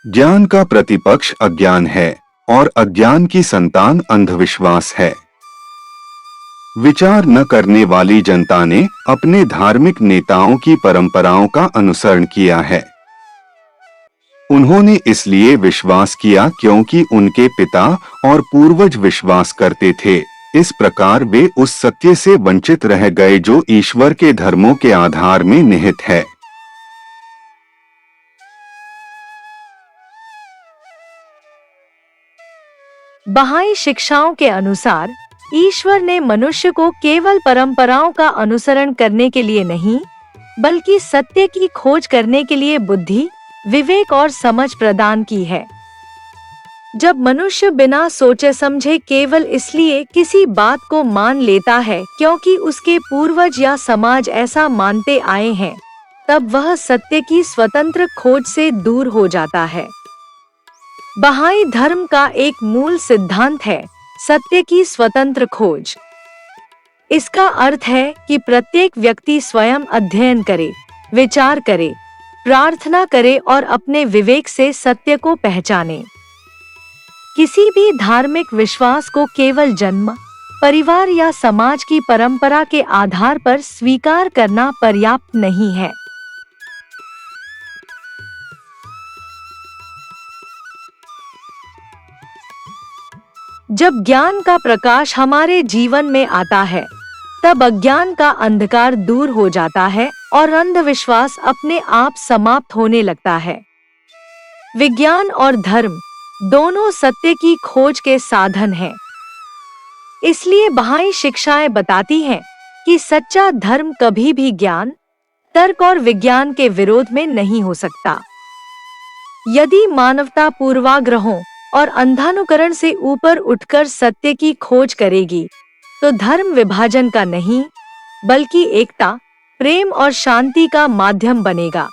ज्ञान का प्रतिपक्ष अज्ञान है और अज्ञान की संतान अंधविश्वास है। विचार न करने वाली जनता ने अपने धार्मिक नेताओं की परंपराओं का अनुसरण किया है। उन्होंने इसलिए विश्वास किया क्योंकि उनके पिता और पूर्वज विश्वास करते थे। इस प्रकार वे उस सत्य से वंचित रह गए जो ईश्वर के धर्मों के आधार में निहित है। बहाई शिक्षाओं के अनुसार ईश्वर ने मनुष्य को केवल परंपराओं का अनुसरण करने के लिए नहीं, बल्कि सत्य की खोज करने के लिए बुद्धि, विवेक और समझ प्रदान की है। जब मनुष्य बिना सोचे समझे केवल इसलिए किसी बात को मान लेता है क्योंकि उसके पूर्वज या समाज ऐसा मानते आए हैं, तब वह सत्य की स्वतंत्र खोज से दूर हो जाता है। बहाई धर्म का एक मूल सिद्धांत है सत्य की स्वतंत्र खोज। इसका अर्थ है कि प्रत्येक व्यक्ति स्वयं अध्ययन करे, विचार करे, प्रार्थना करे और अपने विवेक से सत्य को पहचाने। किसी भी धार्मिक विश्वास को केवल जन्म, परिवार या समाज की परंपरा के आधार पर स्वीकार करना पर्याप्त नहीं है। जब ज्ञान का प्रकाश हमारे जीवन में आता है, तब अज्ञान का अंधकार दूर हो जाता है और अंधविश्वास अपने आप समाप्त होने लगता है। विज्ञान और धर्म दोनों सत्य की खोज के साधन हैं। इसलिए बहाई शिक्षाएं बताती हैं कि सच्चा धर्म कभी भी ज्ञान, तर्क और विज्ञान के विरोध में नहीं हो सकता। यदि मानवता पूर्वाग्रहों और अंधानुकरण से ऊपर उठकर सत्य की खोज करेगी, तो धर्म विभाजन का नहीं, बल्कि एकता, प्रेम और शांति का माध्यम बनेगा।